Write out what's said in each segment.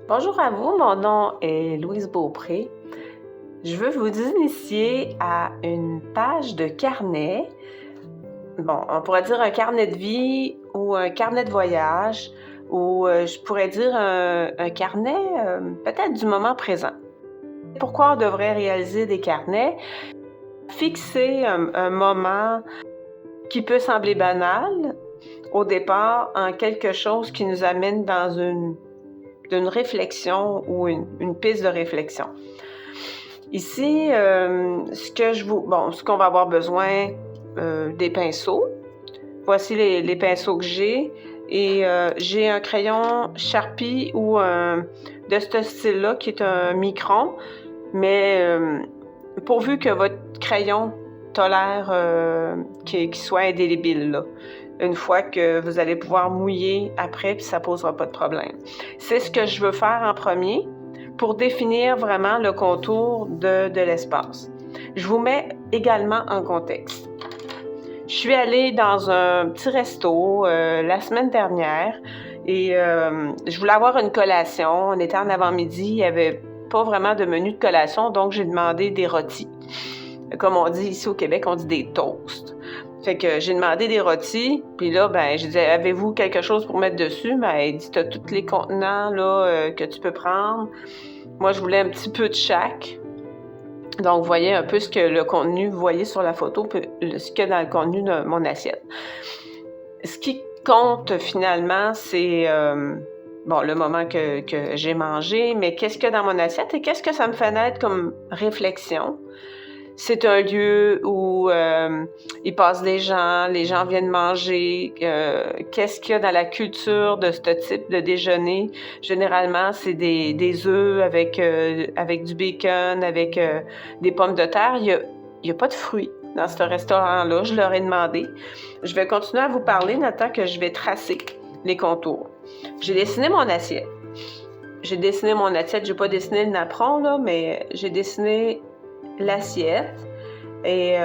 Bonjour à vous, mon nom est Louise Beaupré. Je veux vous initier à une page de carnet. Bon, on pourrait dire un carnet de vie ou un carnet de voyage ou je pourrais dire un carnet peut-être du moment présent. Pourquoi on devrait réaliser des carnets? Fixer un moment qui peut sembler banal au départ en quelque chose qui nous amène dans d'une réflexion ou une piste de réflexion. Ici, ce qu'on va avoir besoin, des pinceaux. Voici les pinceaux que j'ai et j'ai un crayon Sharpie ou de ce style-là qui est un micron, mais pourvu que votre crayon tolère qu'il soit indélébile, là. Une fois que vous allez pouvoir mouiller après, puis ça ne posera pas de problème. C'est ce que je veux faire en premier pour définir vraiment le contour de l'espace. Je vous mets également en contexte. Je suis allée dans un petit resto la semaine dernière et je voulais avoir une collation. On était en avant-midi, il n'y avait pas vraiment de menu de collation, donc j'ai demandé des rôtis. Comme on dit ici au Québec, on dit des toasts. Fait que j'ai demandé des rôtis, puis là, je disais, avez-vous quelque chose pour mettre dessus? Elle dit, t'as tous les contenants là, que tu peux prendre. Moi, je voulais un petit peu de chaque. Donc, vous voyez un peu ce que le contenu, vous voyez sur la photo, ce qu'il y a dans le contenu de mon assiette. Ce qui compte finalement, c'est le moment que j'ai mangé, mais qu'est-ce qu'il y a dans mon assiette et qu'est-ce que ça me fait naître comme réflexion? C'est un lieu où il passe des gens, les gens viennent manger. Qu'est-ce qu'il y a dans la culture de ce type de déjeuner? Généralement, c'est des œufs avec du bacon, avec des pommes de terre. Il y a pas de fruits dans ce restaurant-là. Je leur ai demandé. Je vais continuer à vous parler dans le temps que je vais tracer les contours. J'ai dessiné mon assiette. J'ai pas dessiné le napperon, là, mais j'ai dessiné l'assiette et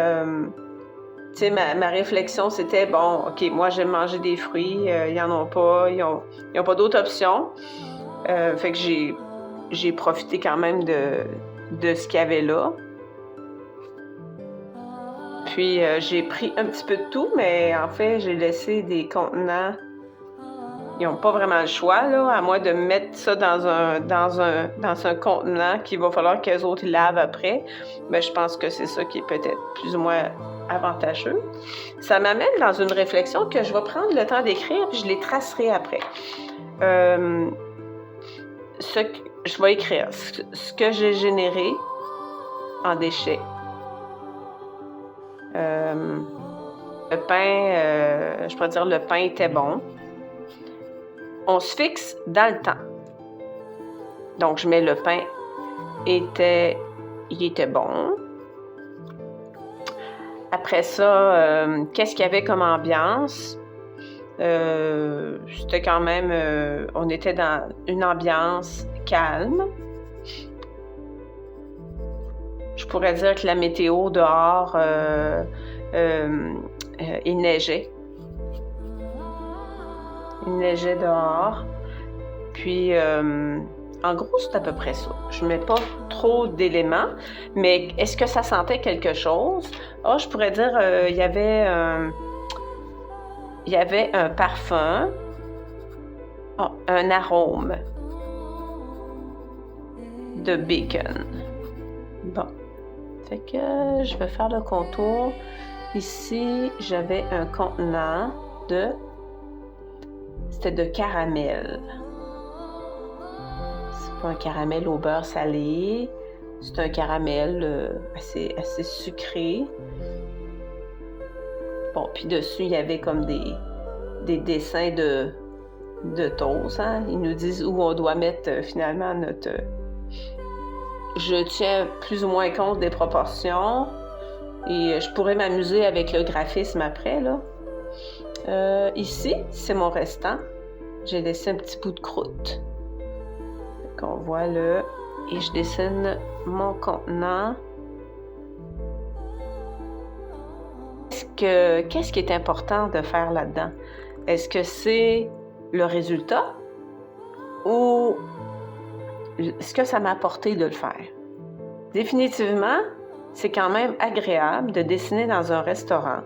ma réflexion c'était bon, ok, moi j'aime manger des fruits, ils en ont pas, ils ont pas d'autres options, fait que j'ai profité quand même de ce qu'il y avait là, puis j'ai pris un petit peu de tout, mais en fait j'ai laissé des contenants. Ils n'ont pas vraiment le choix, là, à moins de mettre ça dans un contenant qu'il va falloir qu'eux autres lavent après. Mais je pense que c'est ça qui est peut-être plus ou moins avantageux. Ça m'amène dans une réflexion que je vais prendre le temps d'écrire, puis je les tracerai après. Je vais écrire ce que j'ai généré en déchets. Le pain, je pourrais dire le pain était bon. On se fixe dans le temps. Donc, je mets le pain, il était bon. Après ça, qu'est-ce qu'il y avait comme ambiance? C'était quand même, on était dans une ambiance calme. Je pourrais dire que la météo dehors, il neigeait. Il neigeait dehors. Puis, en gros, c'est à peu près ça. Je ne mets pas trop d'éléments, mais est-ce que ça sentait quelque chose? Je pourrais dire, il y avait un parfum, un arôme de bacon. Bon. Fait que je vais faire le contour. Ici, j'avais un contenant c'était de caramel. C'est pas un caramel au beurre salé. C'est un caramel assez sucré. Bon, puis dessus, il y avait comme des dessins de toast. Hein? Ils nous disent où on doit mettre finalement notre... Je tiens plus ou moins compte des proportions et je pourrais m'amuser avec le graphisme après, là. Ici, c'est mon restant. J'ai laissé un petit bout de croûte. On voit là. Et je dessine mon contenant. Qu'est-ce qui est important de faire là-dedans? Est-ce que c'est le résultat ou ce que ça m'a apporté de le faire. Définitivement, c'est quand même agréable de dessiner dans un restaurant.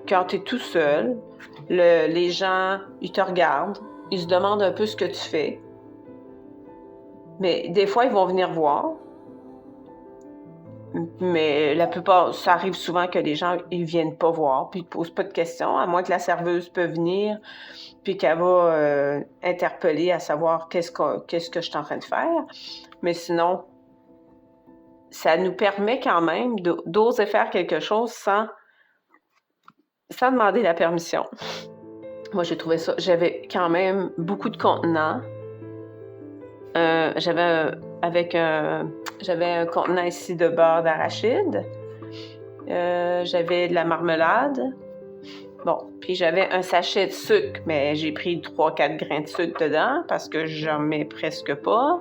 Quand tu es tout seul, les gens, ils te regardent, ils se demandent un peu ce que tu fais. Mais des fois, ils vont venir voir. Mais la plupart, ça arrive souvent que les gens, ils viennent pas voir, puis ils te posent pas de questions, à moins que la serveuse peut venir, puis qu'elle va interpeller à savoir qu'est-ce que je suis en train de faire. Mais sinon, ça nous permet quand même d'oser faire quelque chose sans demander la permission. Moi, j'ai trouvé ça. J'avais quand même beaucoup de contenants. J'avais un contenant ici de beurre d'arachide. J'avais de la marmelade. Bon, puis j'avais un sachet de sucre, mais j'ai pris 3-4 grains de sucre dedans parce que j'en mets presque pas.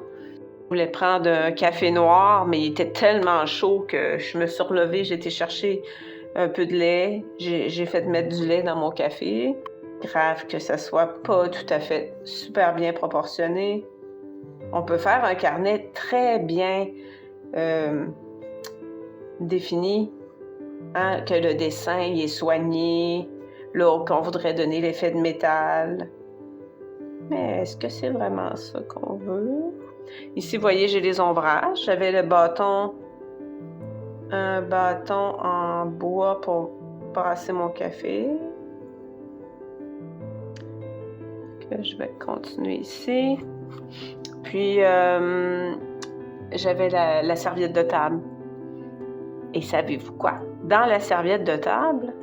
Je voulais prendre un café noir, mais il était tellement chaud que je me suis relevée, j'ai été chercher un peu de lait. J'ai fait mettre du lait dans mon café. Grave que ça soit pas tout à fait super bien proportionné. On peut faire un carnet très bien défini, hein, que le dessin il est soigné, là qu'on voudrait donner l'effet de métal. Mais est-ce que c'est vraiment ça qu'on veut? Ici, vous voyez, j'ai les ombrages. J'avais un bâton en bois pour brasser mon café. Que je vais continuer ici. Puis, j'avais la serviette de table. Et savez-vous quoi? Dans la serviette de table,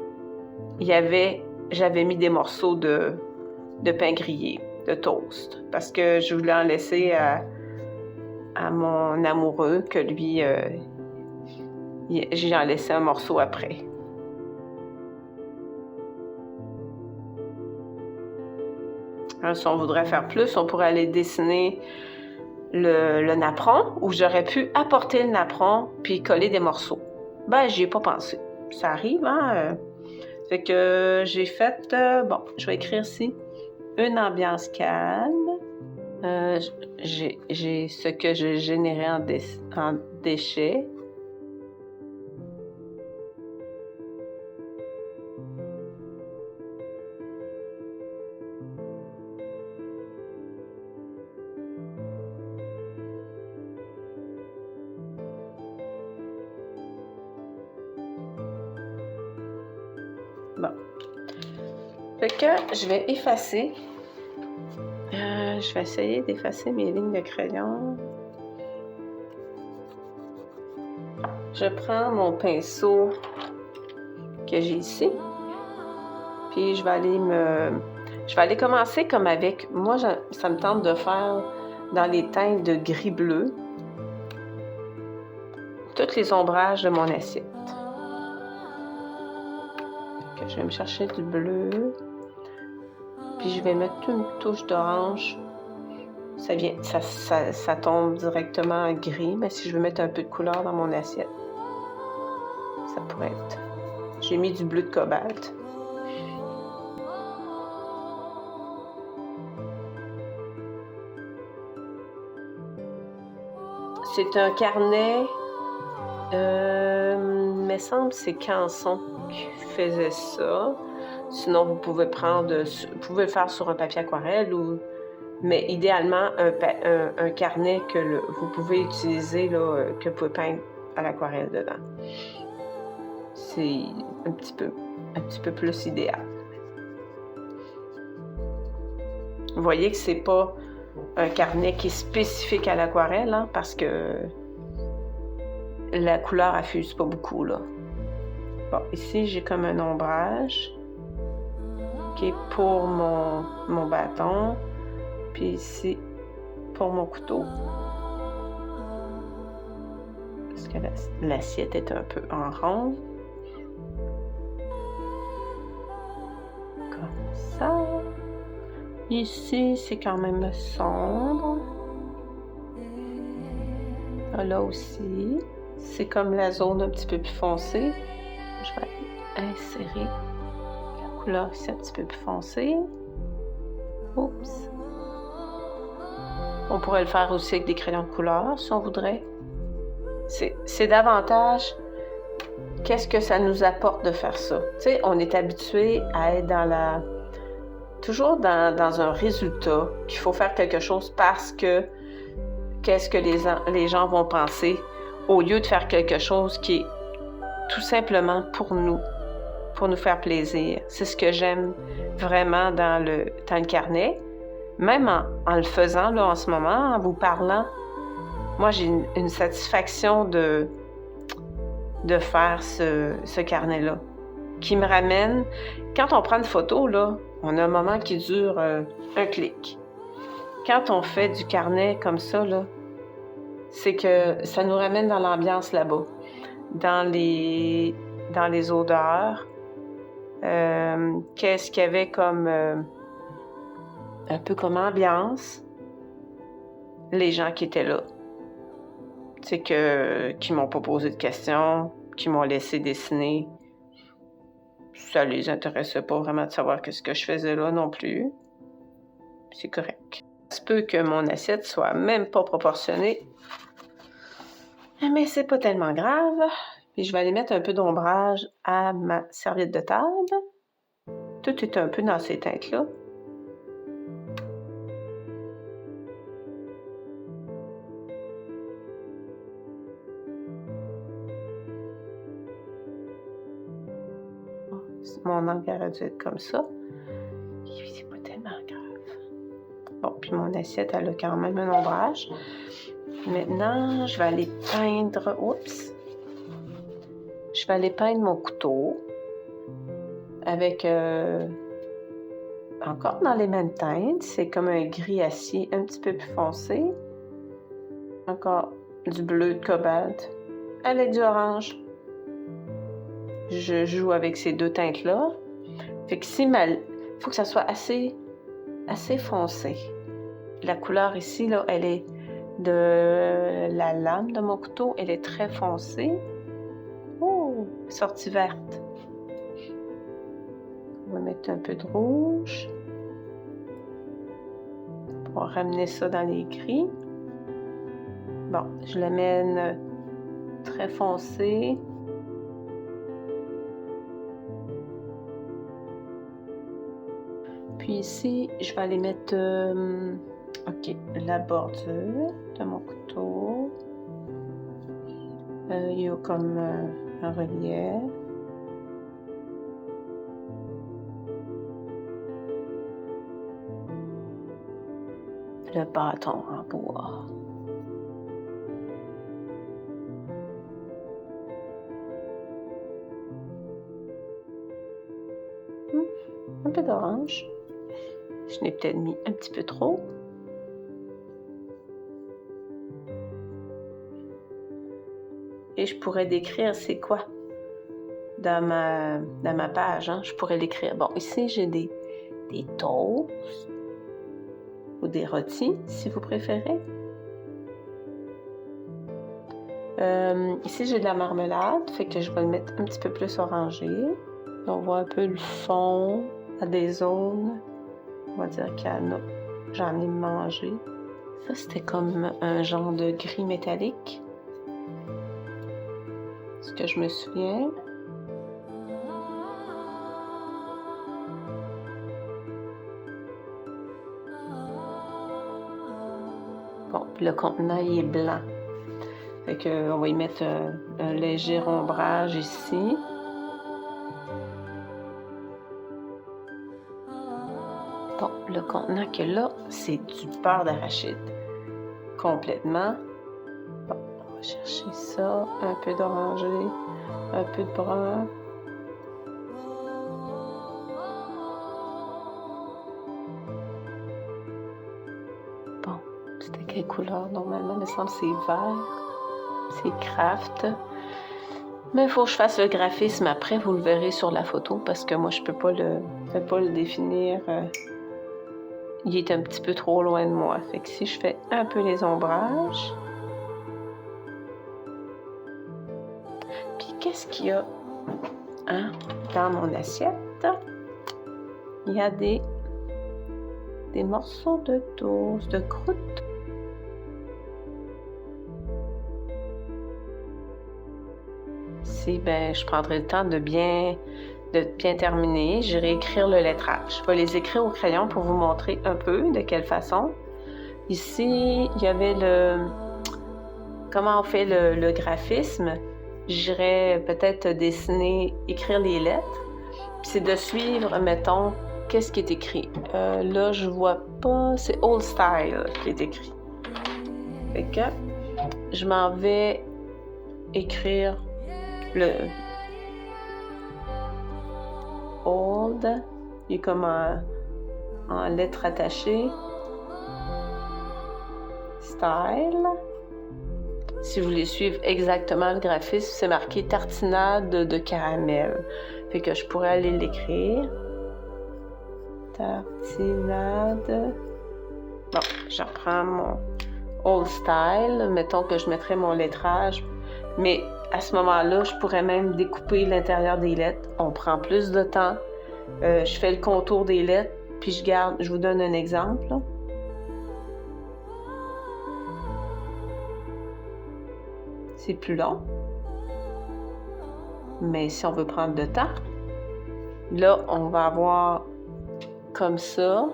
j'avais mis des morceaux de pain grillé, de toast, parce que je voulais en laisser à mon amoureux, que lui, j'ai en laissé un morceau après. Alors, si on voudrait faire plus, on pourrait aller dessiner le napperon, où j'aurais pu apporter le napperon puis coller des morceaux. Ben, j'y ai pas pensé. Ça arrive, hein? Fait que j'ai fait... bon, je vais écrire ici. Une ambiance calme. J'ai ce que j'ai généré en déchets. Bon. Fait que je vais effacer. Je vais essayer d'effacer mes lignes de crayon. Je prends mon pinceau que j'ai ici. Puis je vais aller commencer comme avec... Moi, ça me tente de faire dans les teintes de gris-bleu tous les ombrages de mon assiette. Que je vais me chercher du bleu. Puis je vais mettre une touche d'orange. Ça tombe directement en gris, mais si je veux mettre un peu de couleur dans mon assiette, ça pourrait être... J'ai mis du bleu de cobalt. C'est un carnet, me semble que c'est Canson qui faisait ça. Sinon, vous pouvez le faire sur un papier aquarelle, mais idéalement, un carnet que vous pouvez utiliser, là, que vous pouvez peindre à l'aquarelle dedans. C'est un petit peu plus idéal. Vous voyez que c'est pas un carnet qui est spécifique à l'aquarelle, hein, parce que la couleur affuse pas beaucoup, là. Bon, ici, j'ai comme un ombrage qui est pour mon bâton. Puis ici, pour mon couteau. Parce que l'assiette est un peu en rond. Comme ça. Ici, c'est quand même sombre. Là aussi. C'est comme la zone un petit peu plus foncée. Je vais insérer la couleur ici un petit peu plus foncée. Oups. On pourrait le faire aussi avec des crayons de couleur, si on voudrait. C'est davantage qu'est-ce que ça nous apporte de faire ça. Tu sais, on est habitué à être toujours dans un résultat, qu'il faut faire quelque chose parce que qu'est-ce que les gens vont penser, au lieu de faire quelque chose qui est tout simplement pour nous faire plaisir. C'est ce que j'aime vraiment dans le carnet. Même en le faisant là, en ce moment, en vous parlant, moi j'ai une satisfaction de faire ce carnet-là, qui me ramène... Quand on prend une photo, là, on a un moment qui dure un clic. Quand on fait du carnet comme ça, là, c'est que ça nous ramène dans l'ambiance là-bas, dans les odeurs. Qu'est-ce qu'il y avait comme... un peu comme ambiance. Les gens qui étaient là. Tu sais, qui m'ont pas posé de questions, qui m'ont laissé dessiner. Ça les intéressait pas vraiment de savoir ce que je faisais là non plus. C'est correct. Ça se peut que mon assiette soit même pas proportionnée. Mais c'est pas tellement grave. Puis je vais aller mettre un peu d'ombrage à ma serviette de table. Tout est un peu dans ces teintes-là. Mon angle aurait dû être comme ça. C'est pas tellement grave. Bon, puis mon assiette, elle a quand même un ombrage. Maintenant, je vais aller peindre... Oups! Je vais aller peindre mon couteau avec... encore dans les mêmes teintes. C'est comme un gris acier un petit peu plus foncé. Encore du bleu de cobalt avec du orange. Je joue avec ces deux teintes-là. Fait que faut que ça soit assez foncé. La couleur ici, là, elle est de la lame de mon couteau. Elle est très foncée. Oh! Sortie verte. On va mettre un peu de rouge. On va ramener ça dans les gris. Bon, je l'amène très foncé. Puis ici, je vais aller mettre la bordure de mon couteau. Il y a comme un relief. Le bâton en bois. Un peu d'orange. Je n'ai peut-être mis un petit peu trop. Et je pourrais décrire c'est quoi dans ma page. Hein? Je pourrais l'écrire. Bon, ici, j'ai des toasts ou des rôtis, si vous préférez. Ici, j'ai de la marmelade, fait que je vais le mettre un petit peu plus orangé. On voit un peu le fond à des zones. On va dire j'en ai mangé. Ça, c'était comme un genre de gris métallique. Ce que je me souviens. Bon, puis le contenant, il est blanc. Fait que, on va y mettre un léger ombrage ici. Bon, le contenant que là, c'est du beurre d'arachide. Complètement. Bon, on va chercher ça. Un peu d'orangé, un peu de brun. Bon, c'était quelle couleur normalement? Il me semble que c'est vert. C'est craft. Mais il faut que je fasse le graphisme après, vous le verrez sur la photo, parce que moi, je peux pas le définir. Il est un petit peu trop loin de moi. Fait que si je fais un peu les ombrages. Puis qu'est-ce qu'il y a dans mon assiette? Il y a des morceaux de toast, de croûte. ici, ben, je prendrai le temps de bien terminer. J'irai écrire le lettrage. Je vais les écrire au crayon pour vous montrer un peu de quelle façon. Ici, il y avait comment on fait le graphisme. J'irais peut-être dessiner, écrire les lettres. Puis c'est de suivre, mettons, qu'est-ce qui est écrit. Là, je vois pas, c'est Old Style qui est écrit. Fait que je m'en vais écrire le Old, il est comme en lettres attachées. Style. Si vous voulez suivre exactement le graphisme, c'est marqué tartinade de caramel. Fait que je pourrais aller l'écrire. Tartinade. Bon, je reprends mon Old Style. Mettons que je mettrais mon lettrage. Mais à ce moment-là, je pourrais même découper l'intérieur des lettres. On prend plus de temps. Je fais le contour des lettres, puis je garde. Je vous donne un exemple. Là. C'est plus long. Mais si on veut prendre de temps, là, on va avoir comme ça.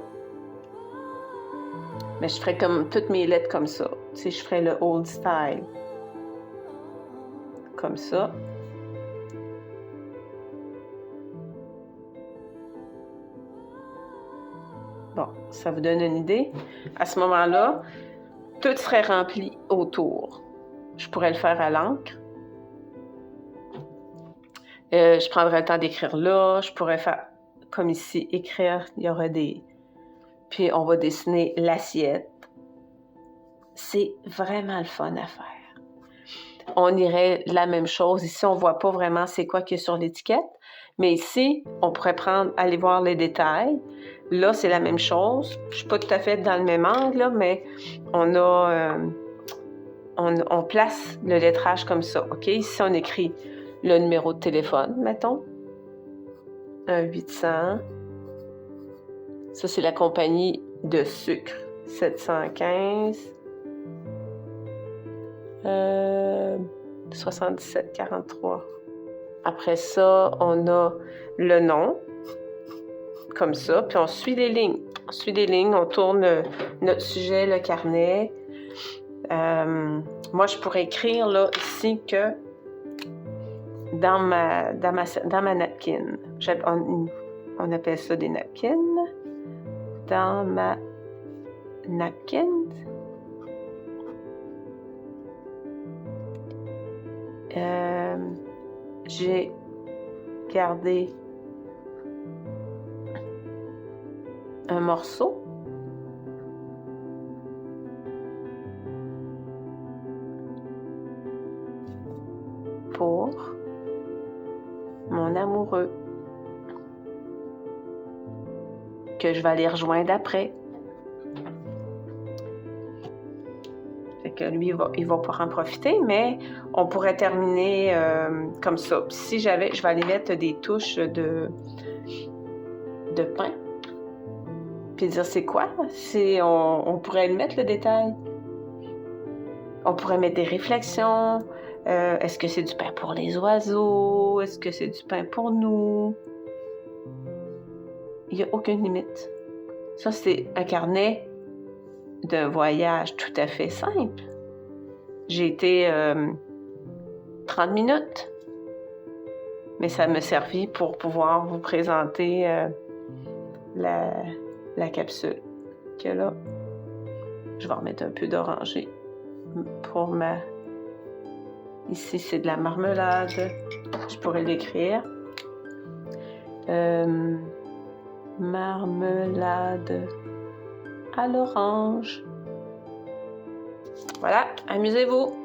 Mais je ferais comme toutes mes lettres comme ça. Tu sais, je ferais le Old Style. Comme ça. Bon, ça vous donne une idée. À ce moment-là, tout serait rempli autour. Je pourrais le faire à l'encre. Je prendrais le temps d'écrire là. Je pourrais faire, comme ici, écrire. Il y aura des... Puis on va dessiner l'assiette. C'est vraiment le fun à faire. On irait la même chose. Ici, on ne voit pas vraiment c'est quoi qu'il y a sur l'étiquette. Mais ici, on pourrait aller voir les détails. Là, c'est la même chose. Je ne suis pas tout à fait dans le même angle, là, mais on a... on place le lettrage comme ça, OK? Ici, on écrit le numéro de téléphone, mettons. 1-800. Ça, c'est la compagnie de sucre. 715. 7743. Après ça, on a le nom, comme ça, puis on suit les lignes. On suit les lignes, on tourne notre sujet, le carnet. Moi, je pourrais écrire là ici que dans ma napkin, on appelle ça des napkins. Dans ma napkin, j'ai gardé un morceau pour mon amoureux que je vais aller rejoindre après. Fait que lui, il va pouvoir en profiter, mais on pourrait terminer comme ça. Puis si je vais aller mettre des touches de pain. Puis dire c'est quoi? On pourrait le mettre le détail. On pourrait mettre des réflexions. Est-ce que c'est du pain pour les oiseaux? Est-ce que c'est du pain pour nous? Il n'y a aucune limite. Ça, c'est un carnet d'un voyage tout à fait simple. J'ai été 30 minutes, mais ça m'a servi pour pouvoir vous présenter la capsule. Que là, je vais remettre un peu d'oranger pour ma... Ici, c'est de la marmelade. Je pourrais l'écrire. Marmelade à l'orange. Voilà, amusez-vous!